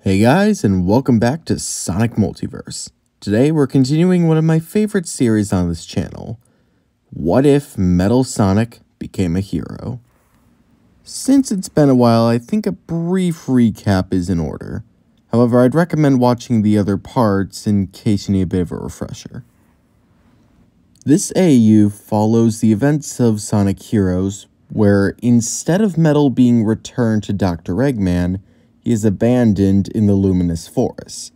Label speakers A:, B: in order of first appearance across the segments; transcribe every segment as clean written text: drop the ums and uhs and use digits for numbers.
A: Hey guys, and welcome back to Sonic Multiverse. Today we're continuing one of my favorite series on this channel. What if Metal Sonic became a hero? Since it's been a while, I think a brief recap is in order. However, I'd recommend watching the other parts in case you need a bit of a refresher. This AU follows the events of Sonic Heroes, where instead of Metal being returned to Dr. Eggman, he is abandoned in the luminous forest.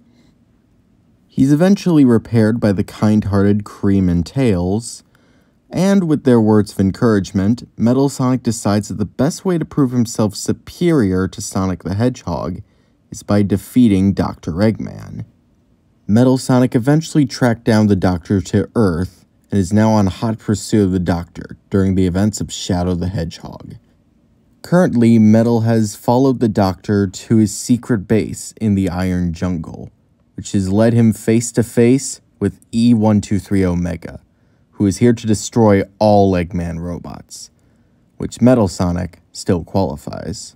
A: He's eventually repaired by the kind-hearted Cream and Tails, and with their words of encouragement, Metal Sonic decides that the best way to prove himself superior to Sonic the Hedgehog is by defeating Dr. Eggman. Metal Sonic eventually tracked down the Doctor to Earth and is now on hot pursuit of the Doctor during the events of Shadow the Hedgehog. Currently, Metal has followed the Doctor to his secret base in the Iron Jungle, which has led him face to face with E123 Omega, who is here to destroy all Eggman robots, which Metal Sonic still qualifies.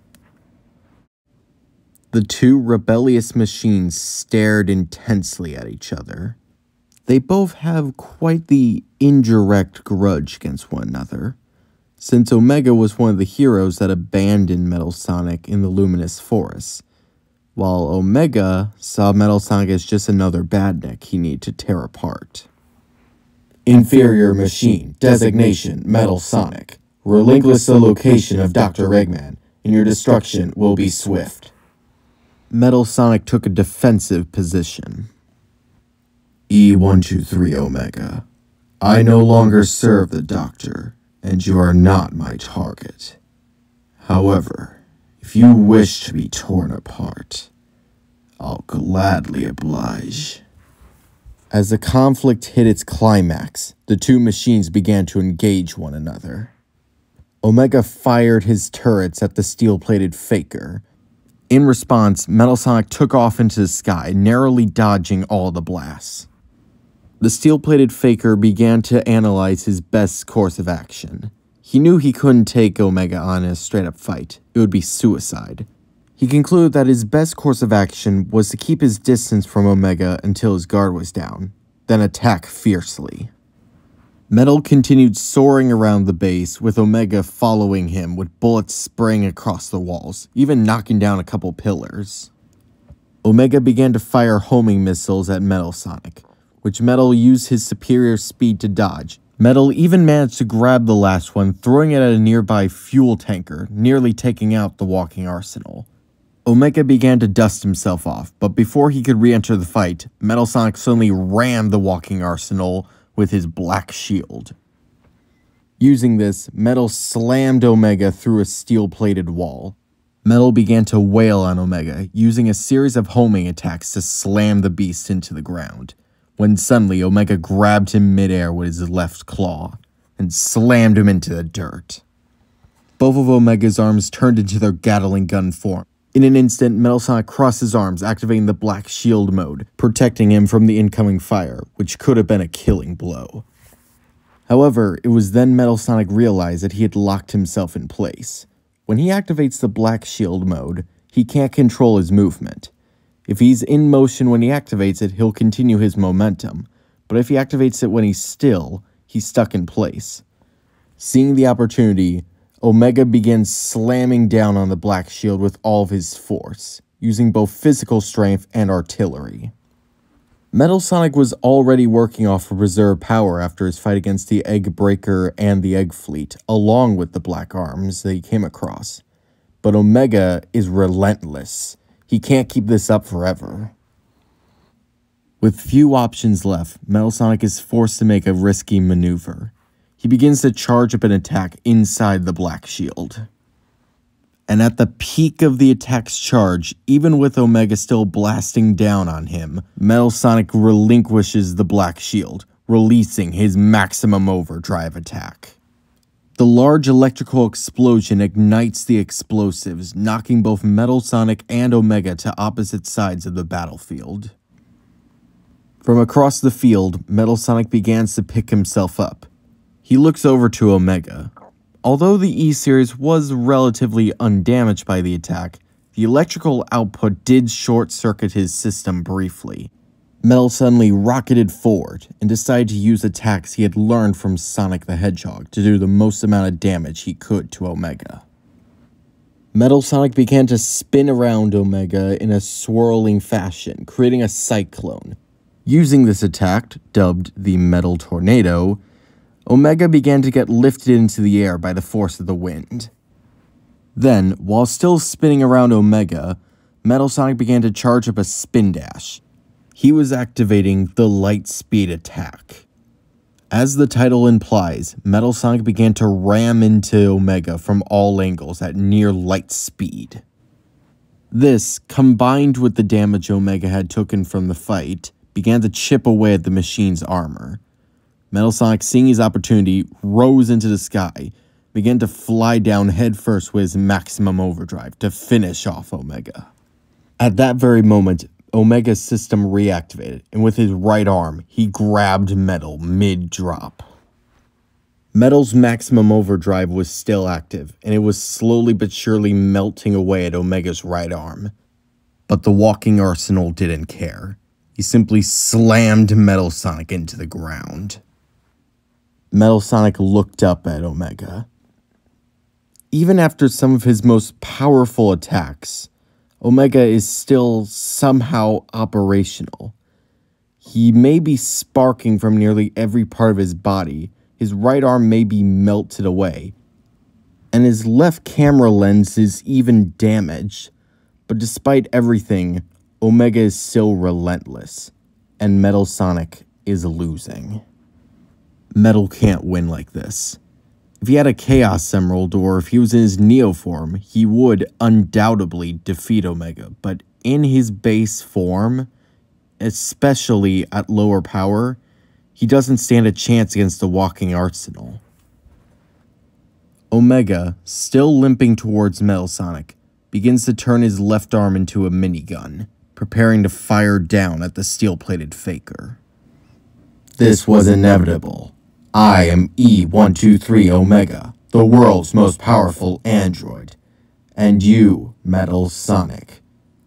A: The two rebellious machines stared intensely at each other. They both have quite the indirect grudge against one another, since Omega was one of the heroes that abandoned Metal Sonic in the luminous forest, while Omega saw Metal Sonic as just another badnik he needed to tear apart. Inferior machine, designation Metal Sonic. Relinquish the location of Dr. Eggman, and your destruction will be swift. Metal Sonic took a defensive position. E123 Omega. I no longer serve the Doctor, and you are not my target. However, if you wish to be torn apart, I'll gladly oblige. As the conflict hit its climax, the two machines began to engage one another. Omega fired his turrets at the steel-plated Faker. In response, Metal Sonic took off into the sky, narrowly dodging all the blasts. The steel-plated Faker began to analyze his best course of action. He knew he couldn't take Omega on in a straight-up fight. It would be suicide. He concluded that his best course of action was to keep his distance from Omega until his guard was down, then attack fiercely. Metal continued soaring around the base, with Omega following him with bullets spraying across the walls, even knocking down a couple pillars. Omega began to fire homing missiles at Metal Sonic, which Metal used his superior speed to dodge. Metal even managed to grab the last one, throwing it at a nearby fuel tanker, nearly taking out the walking arsenal. Omega began to dust himself off, but before he could re-enter the fight, Metal Sonic suddenly rammed the walking arsenal with his black shield. Using this, Metal slammed Omega through a steel-plated wall. Metal began to wail on Omega, using a series of homing attacks to slam the beast into the ground, when suddenly Omega grabbed him midair with his left claw and slammed him into the dirt. Both of Omega's arms turned into their Gatling gun form. In an instant, Metal Sonic crossed his arms, activating the Black Shield mode, protecting him from the incoming fire, which could have been a killing blow. However, it was then Metal Sonic realized that he had locked himself in place. When he activates the Black Shield mode, he can't control his movement. If he's in motion when he activates it, he'll continue his momentum, but if he activates it when he's still, he's stuck in place. Seeing the opportunity, Omega begins slamming down on the Black Shield with all of his force, using both physical strength and artillery. Metal Sonic was already working off of reserve power after his fight against the Egg Breaker and the Egg Fleet, along with the Black Arms that he came across. But Omega is relentless. He can't keep this up forever. With few options left, Metal Sonic is forced to make a risky maneuver. He begins to charge up an attack inside the Black Shield. And at the peak of the attack's charge, even with Omega still blasting down on him, Metal Sonic relinquishes the Black Shield, releasing his maximum overdrive attack. The large electrical explosion ignites the explosives, knocking both Metal Sonic and Omega to opposite sides of the battlefield. From across the field, Metal Sonic begins to pick himself up. He looks over to Omega. Although the E-Series was relatively undamaged by the attack, The electrical output did short-circuit his system briefly. Metal suddenly rocketed forward and decided to use attacks he had learned from Sonic the Hedgehog to do the most amount of damage he could to Omega. Metal Sonic began to spin around Omega in a swirling fashion, creating a cyclone. Using this attack, dubbed the Metal Tornado, Omega began to get lifted into the air by the force of the wind. Then, while still spinning around Omega, Metal Sonic began to charge up a spin dash. He was activating the light speed attack. As the title implies, Metal Sonic began to ram into Omega from all angles at near light speed. This, combined with the damage Omega had taken from the fight, began to chip away at the machine's armor. Metal Sonic, seeing his opportunity, rose into the sky, began to fly down headfirst with his maximum overdrive to finish off Omega. At that very moment, Omega's system reactivated, and with his right arm, he grabbed Metal mid-drop. Metal's maximum overdrive was still active, and it was slowly but surely melting away at Omega's right arm. But the walking arsenal didn't care. He simply slammed Metal Sonic into the ground. Metal Sonic looked up at Omega. Even after some of his most powerful attacks, Omega is still somehow operational. He may be sparking from nearly every part of his body, his right arm may be melted away, and his left camera lens is even damaged. But despite everything, Omega is still relentless, and Metal Sonic is losing. Metal can't win like this. If he had a Chaos Emerald or if he was in his Neo form, he would undoubtedly defeat Omega, but in his base form, especially at lower power, he doesn't stand a chance against the walking arsenal. Omega, still limping towards Metal Sonic, begins to turn his left arm into a minigun, preparing to fire down at the steel-plated faker.
B: This was inevitable. I am E123 Omega, the world's most powerful android. And you, Metal Sonic,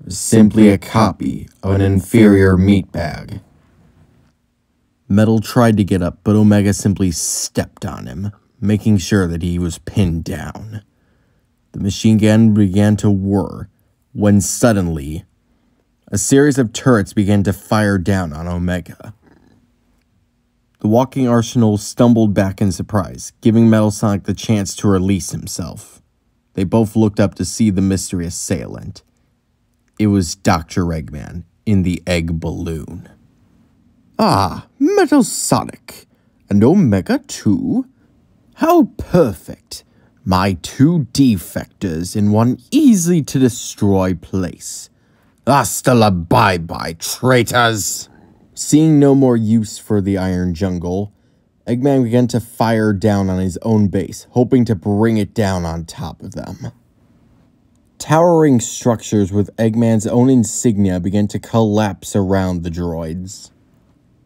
B: are simply a copy of an inferior meatbag.
A: Metal tried to get up, but Omega simply stepped on him, making sure that he was pinned down. The machine gun began to whir, when suddenly, a series of turrets began to fire down on Omega. The walking arsenal stumbled back in surprise, giving Metal Sonic the chance to release himself. They both looked up to see the mystery assailant. It was Dr. Eggman in the egg balloon.
B: Ah, Metal Sonic. And Omega too? How perfect. My two defectors in one easy-to-destroy place. Hasta la bye-bye, traitors!
A: Seeing no more use for the Iron Jungle, Eggman began to fire down on his own base, hoping to bring it down on top of them. Towering structures with Eggman's own insignia began to collapse around the droids.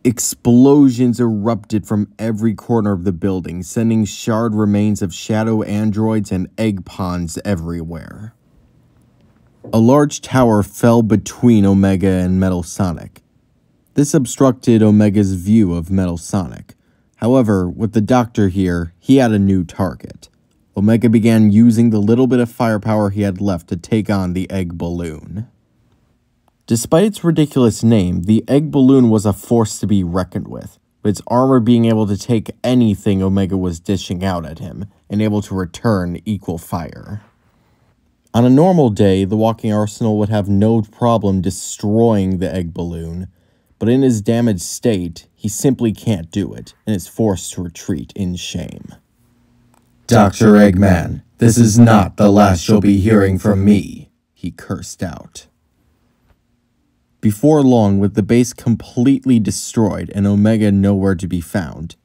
A: Explosions erupted from every corner of the building, sending charred remains of shadow androids and egg ponds everywhere. A large tower fell between Omega and Metal Sonic. This obstructed Omega's view of Metal Sonic. However, with the Doctor here, he had a new target. Omega began using the little bit of firepower he had left to take on the egg balloon. Despite its ridiculous name, the egg balloon was a force to be reckoned with, with its armor being able to take anything Omega was dishing out at him, and able to return equal fire. On a normal day, the walking arsenal would have no problem destroying the egg balloon, but in his damaged state, he simply can't do it, and is forced to retreat in shame.
B: Dr. Eggman, this is not the last you'll be hearing from me, he cursed out.
A: Before long, with the base completely destroyed and Omega nowhere to be found,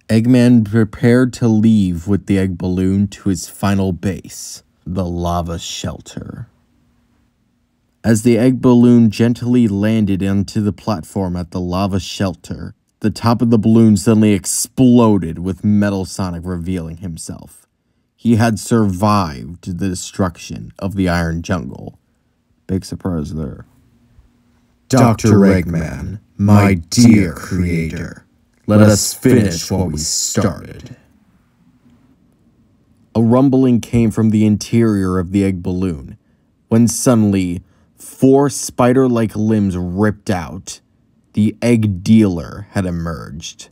A: Eggman prepared to leave with the egg balloon to his final base, the lava shelter. As the egg balloon gently landed onto the platform at the lava shelter, the top of the balloon suddenly exploded with Metal Sonic revealing himself.
B: He had survived the destruction of the Iron Jungle. Big surprise there.
A: Dr. Eggman, my dear creator, let us finish what we started.
B: A rumbling came from the interior of the egg balloon, when suddenly 4 spider-like limbs ripped out. The egg dealer had emerged.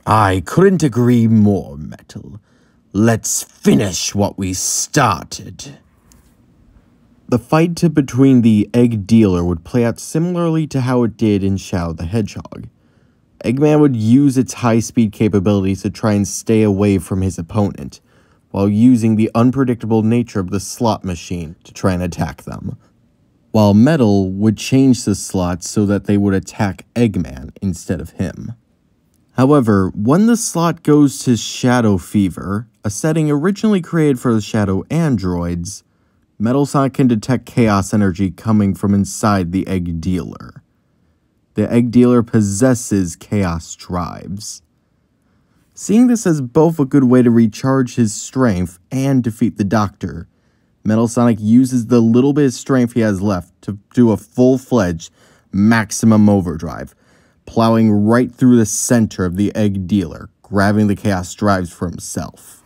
B: I couldn't agree more, Metal. Let's finish what we started. The fight between the egg dealer would play out similarly to how it did in Shadow the Hedgehog. Eggman would use its high-speed capabilities to try and stay away from his opponent, while using the unpredictable nature of the slot machine to try and attack them. While Metal would change the slots so that they would attack Eggman instead of him. However, when the slot goes to Shadow Fever, a setting originally created for the Shadow androids, Metal Sonic can detect chaos energy coming from inside the egg dealer. The egg dealer possesses chaos drives. Seeing this as both a good way to recharge his strength and defeat the Doctor, Metal Sonic uses the little bit of strength he has left to do a full-fledged maximum overdrive, plowing right through the center of the egg dealer, grabbing the chaos drives for himself.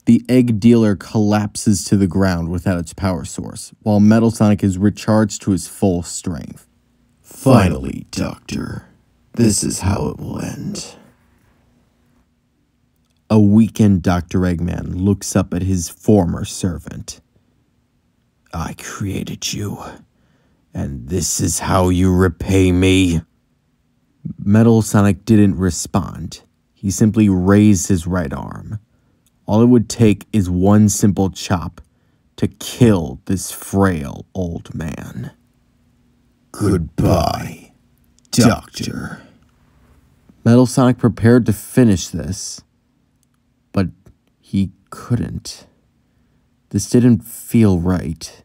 B: The egg dealer collapses to the ground without its power source, while Metal Sonic is recharged to his full strength.
A: Finally, Doctor, this is how it will end.
B: A weakened Dr. Eggman looks up at his former servant.
A: I created you, and this is how you repay me.
B: Metal Sonic didn't respond. He simply raised his right arm. All it would take is one simple chop to kill this frail old man.
A: Goodbye, Doctor.
B: Metal Sonic prepared to finish this, but he couldn't. This didn't feel right.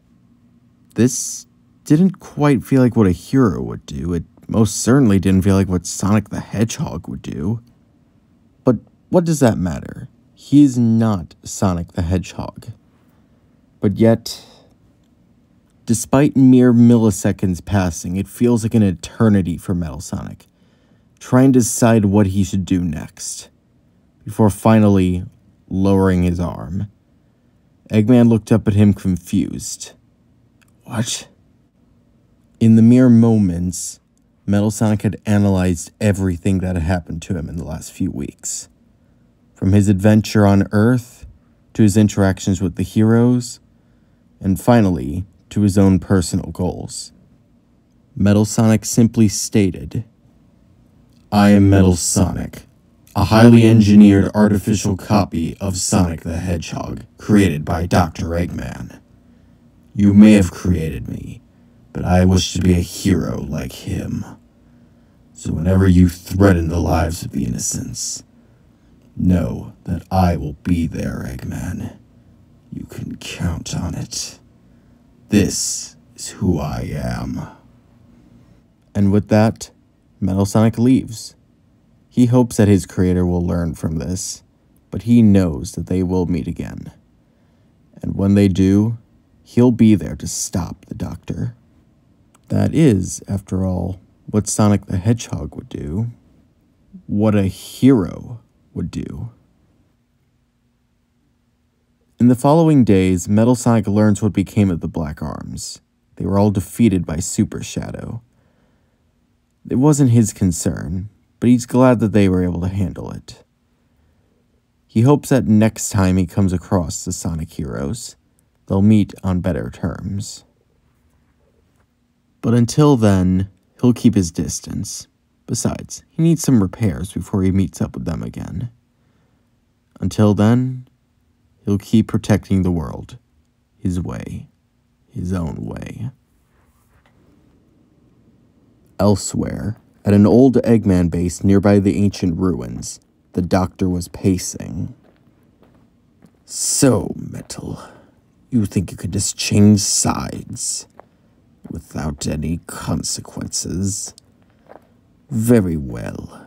B: This didn't quite feel like what a hero would do. It most certainly didn't feel like what Sonic the Hedgehog would do. But what does that matter? He is not Sonic the Hedgehog. But yet, despite mere milliseconds passing, it feels like an eternity for Metal Sonic, trying to decide what he should do next, before finally lowering his arm. Eggman looked up at him confused. What? In the mere moments, Metal Sonic had analyzed everything that had happened to him in the last few weeks. From his adventure on Earth, to his interactions with the heroes, and finally, to his own personal goals. Metal Sonic simply stated,
A: I am Metal Sonic, a highly engineered artificial copy of Sonic the Hedgehog, created by Dr. Eggman. You may have created me, but I wish to be a hero like him. So whenever you threaten the lives of the innocents, know that I will be there, Eggman. You can count on it. This is who I am.
B: And with that, Metal Sonic leaves. He hopes that his creator will learn from this, but he knows that they will meet again. And when they do, he'll be there to stop the Doctor. That is, after all, what Sonic the Hedgehog would do. What a hero would do. In the following days, Metal Sonic learns what became of the Black Arms. They were all defeated by Super Shadow. It wasn't his concern, but he's glad that they were able to handle it. He hopes that next time he comes across the Sonic heroes, they'll meet on better terms. But until then, he'll keep his distance. Besides, he needs some repairs before he meets up with them again. Until then, he'll keep protecting the world, his way, his own way. Elsewhere, at an old Eggman base nearby the ancient ruins, the Doctor was pacing.
A: So, Metal, you think you could just change sides without any consequences? Very well.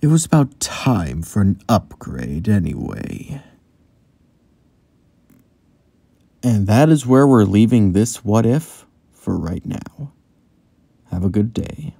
A: It was about time for an upgrade anyway. And that is where we're leaving this what if for right now. Have a good day.